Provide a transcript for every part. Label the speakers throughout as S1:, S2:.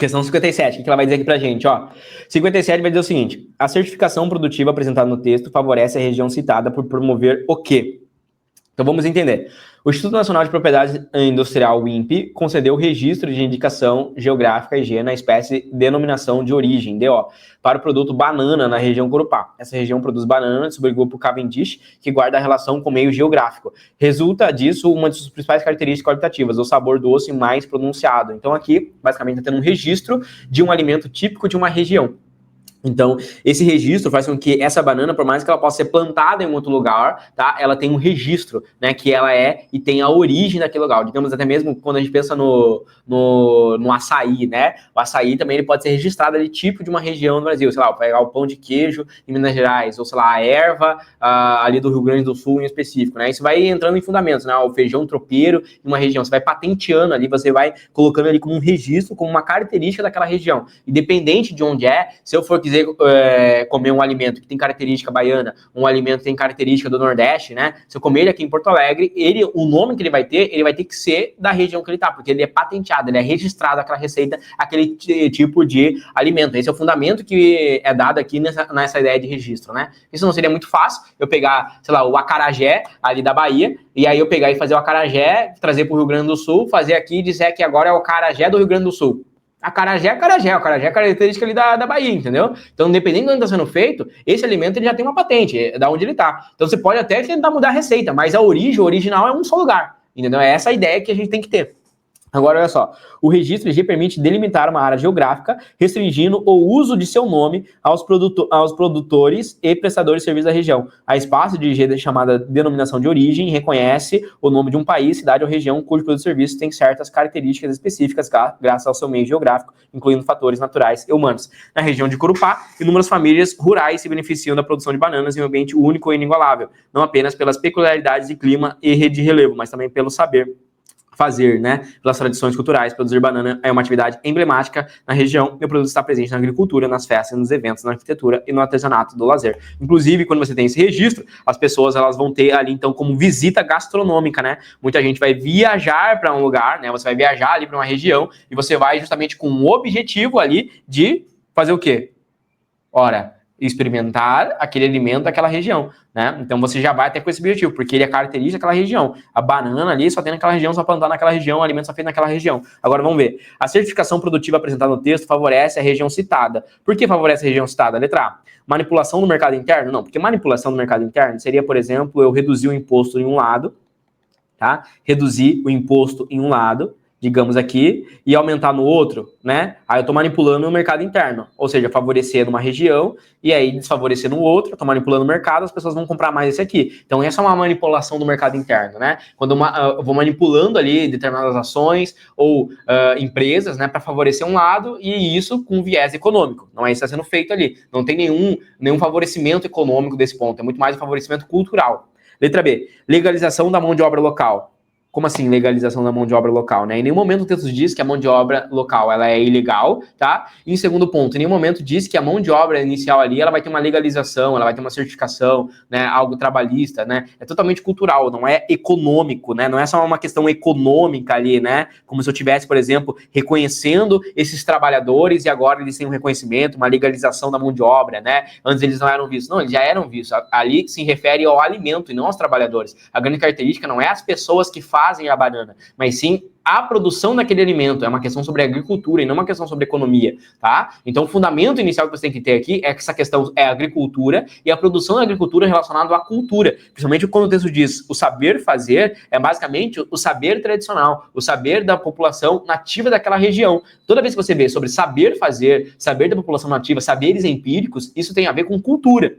S1: Questão 57, o que ela vai dizer aqui pra gente, ó? 57 vai dizer o seguinte: a certificação produtiva apresentada no texto favorece a região citada por promover o quê? Então vamos entender. O Instituto Nacional de Propriedade Industrial, o INPE, concedeu o registro de indicação geográfica IG na espécie denominação de origem, DO, para o produto banana na região Corupá. Essa região produz banana do subgrupo Cavendish, que guarda a relação com o meio geográfico. Resulta disso uma de suas principais características qualitativas, o sabor doce mais pronunciado. Então aqui, basicamente, está tendo um registro de um alimento típico de uma região. Então, esse registro faz com que essa banana, por mais que ela possa ser plantada em outro lugar, tá? Ela tem um registro, né? Que ela é e tem a origem daquele lugar. Digamos, até mesmo quando a gente pensa no açaí, né? O açaí também ele pode ser registrado ali, tipo de uma região do Brasil. Sei lá, pegar o pão de queijo em Minas Gerais, ou sei lá, a erva ali do Rio Grande do Sul em específico, né? Isso vai entrando em fundamentos, né? O feijão tropeiro em uma região. Você vai patenteando ali, você vai colocando ali como um registro, como uma característica daquela região. Independente de onde é, se eu for quiser comer um alimento que tem característica baiana, um alimento que tem característica do Nordeste, né? Se eu comer ele aqui em Porto Alegre, o nome que ele vai ter que ser da região que ele tá, porque ele é patenteado, ele é registrado, aquela receita, aquele tipo de alimento. Esse é o fundamento que é dado aqui nessa ideia de registro, né? Isso não seria muito fácil, eu pegar, sei lá, o acarajé ali da Bahia, e aí eu pegar e fazer o acarajé, trazer pro Rio Grande do Sul, fazer aqui e dizer que agora é o acarajé do Rio Grande do Sul. Acarajé é característica ali da Bahia, entendeu? Então, independente de onde está sendo feito, esse alimento ele já tem uma patente, da onde ele está. Então, você pode até tentar mudar a receita, mas a origem, o original é um só lugar, entendeu? É essa a ideia que a gente tem que ter. Agora, olha só, o registro IG permite delimitar uma área geográfica, restringindo o uso de seu nome aos produtores e prestadores de serviços da região. A espaço de IG chamada denominação de origem reconhece o nome de um país, cidade ou região cujo produto e serviço tem certas características específicas graças ao seu meio geográfico, incluindo fatores naturais e humanos. Na região de Corupá, inúmeras famílias rurais se beneficiam da produção de bananas em um ambiente único e inigualável, não apenas pelas peculiaridades de clima e de relevo, mas também pelo saber fazer, né, pelas tradições culturais. Produzir banana é uma atividade emblemática na região e o produto está presente na agricultura, nas festas, nos eventos, na arquitetura e no artesanato do lazer. Inclusive, quando você tem esse registro, as pessoas elas vão ter ali, então, como visita gastronômica, né? Muita gente vai viajar para um lugar, né? Você vai viajar ali para uma região e você vai justamente com o objetivo ali de fazer o quê? Ora, experimentar aquele alimento daquela região, né? Então você já vai até com esse objetivo, porque ele é característica daquela região. A banana ali só tem naquela região, só plantar naquela região, o alimento só feito naquela região. Agora vamos ver. A certificação produtiva apresentada no texto favorece a região citada. Por que favorece a região citada? Letra A. Manipulação do mercado interno? Não, porque manipulação do mercado interno seria, por exemplo, eu reduzir o imposto em um lado, tá? Reduzir o imposto em um lado, digamos aqui, e aumentar no outro, né? Aí eu tô manipulando o mercado interno, ou seja, favorecer numa região e aí desfavorecer no outro, eu tô manipulando o mercado, as pessoas vão comprar mais esse aqui. Então essa é uma manipulação do mercado interno, né? Quando eu vou manipulando ali determinadas ações ou empresas, né, para favorecer um lado e isso com viés econômico. Não é isso que está sendo feito ali. Não tem nenhum favorecimento econômico desse ponto, é muito mais um favorecimento cultural. Letra B, legalização da mão de obra local. Como assim legalização da mão de obra local, né? Em nenhum momento o texto diz que a mão de obra local ela é ilegal, tá? E em segundo ponto, em nenhum momento diz que a mão de obra inicial ali ela vai ter uma legalização, ela vai ter uma certificação, né? Algo trabalhista, né? É totalmente cultural, não é econômico, né? Não é só uma questão econômica ali, né? Como se eu tivesse, por exemplo, reconhecendo esses trabalhadores e agora eles têm um reconhecimento, uma legalização da mão de obra, né? Antes eles não eram vistos. Não, eles já eram vistos. Ali se refere ao alimento e não aos trabalhadores. A grande característica não é as pessoas que fazem a banana, mas sim a produção daquele alimento. É uma questão sobre agricultura e não uma questão sobre economia, tá? Então o fundamento inicial que você tem que ter aqui é que essa questão é a agricultura e a produção da agricultura relacionada à cultura. Principalmente quando o texto diz o saber fazer, é basicamente o saber tradicional, o saber da população nativa daquela região. Toda vez que você vê sobre saber fazer, saber da população nativa, saberes empíricos, isso tem a ver com cultura.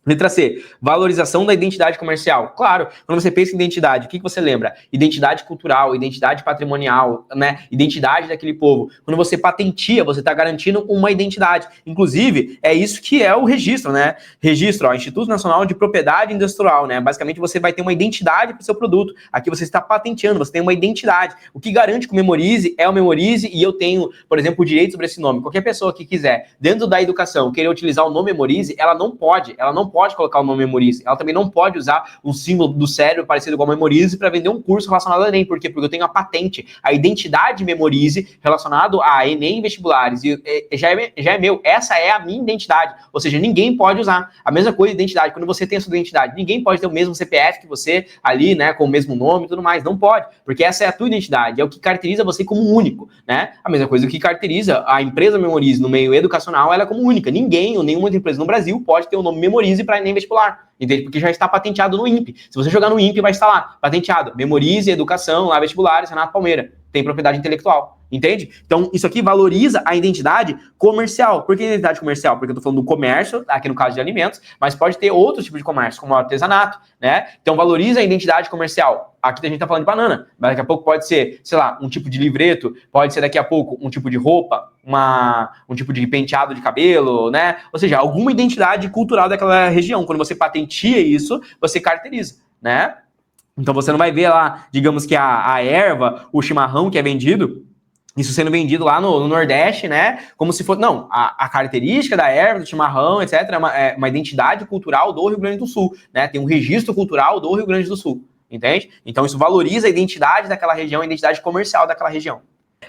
S1: Letra C, valorização da identidade comercial. Claro, quando você pensa em identidade, o que você lembra? Identidade cultural, identidade patrimonial, né? Identidade daquele povo. Quando você patentia, você está garantindo uma identidade. Inclusive, é isso que é o registro, né? Registro, ó, Instituto Nacional de Propriedade Industrial, né? Basicamente, você vai ter uma identidade para o seu produto. Aqui você está patenteando, você tem uma identidade. O que garante que o Memorize é o Memorize e eu tenho, por exemplo, o direito sobre esse nome. Qualquer pessoa que quiser, dentro da educação, querer utilizar o nome Memorize, ela não pode pode colocar o nome Memorize. Ela também não pode usar um símbolo do cérebro parecido igual Memorize para vender um curso relacionado ao Enem. Por quê? Porque eu tenho a patente, a identidade Memorize relacionado a Enem e vestibulares. E já é meu. Essa é a minha identidade. Ou seja, ninguém pode usar. A mesma coisa de identidade. Quando você tem a sua identidade, ninguém pode ter o mesmo CPF que você ali, né? Com o mesmo nome e tudo mais. Não pode. Porque essa é a tua identidade. É o que caracteriza você como único, né? A mesma coisa que caracteriza a empresa Memorize no meio educacional, ela é como única. Ninguém ou nenhuma empresa no Brasil pode ter o nome Memorize para Enem vestibular. Entende? Porque já está patenteado no INPE. Se você jogar no INPE, vai estar lá, patenteado. Memorize Educação, lá vestibulares, Renato Palmeira. Tem propriedade intelectual. Entende? Então, isso aqui valoriza a identidade comercial. Por que identidade comercial? Porque eu tô falando do comércio, aqui no caso de alimentos, mas pode ter outros tipos de comércio, como o artesanato, né? Então, valoriza a identidade comercial. Aqui a gente tá falando de banana, mas daqui a pouco pode ser, sei lá, um tipo de livreto, pode ser daqui a pouco um tipo de roupa, um tipo de penteado de cabelo, né? Ou seja, alguma identidade cultural daquela região. Quando você patentia isso, você caracteriza, né? Então, você não vai ver lá, digamos que a erva, o chimarrão que é vendido, isso sendo vendido lá no Nordeste, né? Como se fosse... Não, a característica da erva, do chimarrão, etc., é uma identidade cultural do Rio Grande do Sul, né? Tem um registro cultural do Rio Grande do Sul, entende? Então, isso valoriza a identidade daquela região, a identidade comercial daquela região.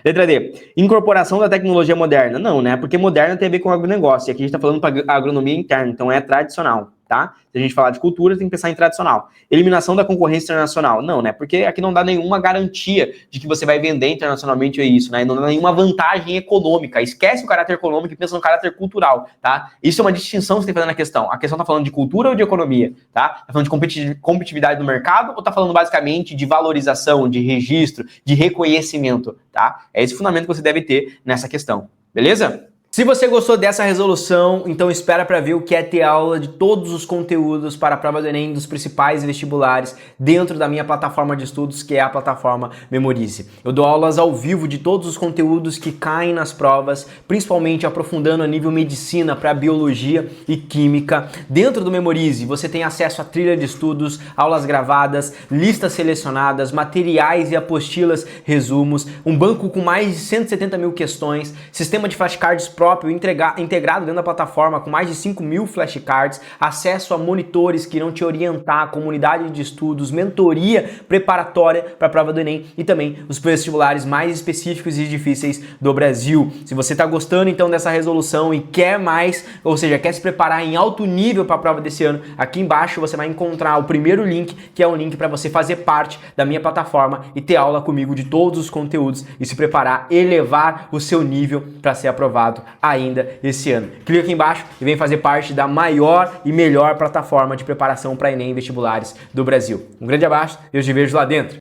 S1: Letra D. Incorporação da tecnologia moderna. Não, né? Porque moderna tem a ver com agronegócio. E aqui a gente tá falando para agronomia interna, então é tradicional, tá? Se a gente falar de cultura, tem que pensar em tradicional. Eliminação da concorrência internacional. Não, né? Porque aqui não dá nenhuma garantia de que você vai vender internacionalmente isso, né? Não dá nenhuma vantagem econômica. Esquece o caráter econômico e pensa no caráter cultural, tá? Isso é uma distinção que você tem que fazer na questão. A questão tá falando de cultura ou de economia, tá? Tá falando de competitividade do mercado ou tá falando basicamente de valorização, de registro, de reconhecimento, tá? É esse fundamento que você deve ter nessa questão, beleza? Se você gostou dessa resolução, então espera para ver o que é ter aula de todos os conteúdos para a prova do Enem dos principais vestibulares dentro da minha plataforma de estudos, que é a plataforma Memorize. Eu dou aulas ao vivo de todos os conteúdos que caem nas provas, principalmente aprofundando a nível medicina para biologia e química. Dentro do Memorize, você tem acesso a trilha de estudos, aulas gravadas, listas selecionadas, materiais e apostilas, resumos, um banco com mais de 170 mil questões, sistema de flashcards próprio integrado dentro da plataforma com mais de 5.000 flashcards, acesso a monitores que irão te orientar, comunidade de estudos, mentoria preparatória para a prova do Enem e também os vestibulares mais específicos e difíceis do Brasil. Se você está gostando então dessa resolução e quer mais, ou seja, quer se preparar em alto nível para a prova desse ano, aqui embaixo você vai encontrar o primeiro link, que é um link para você fazer parte da minha plataforma e ter aula comigo de todos os conteúdos e se preparar, elevar o seu nível para ser aprovado ainda esse ano. Clica aqui embaixo e vem fazer parte da maior e melhor plataforma de preparação para Enem e vestibulares do Brasil. Um grande abraço e eu te vejo lá dentro.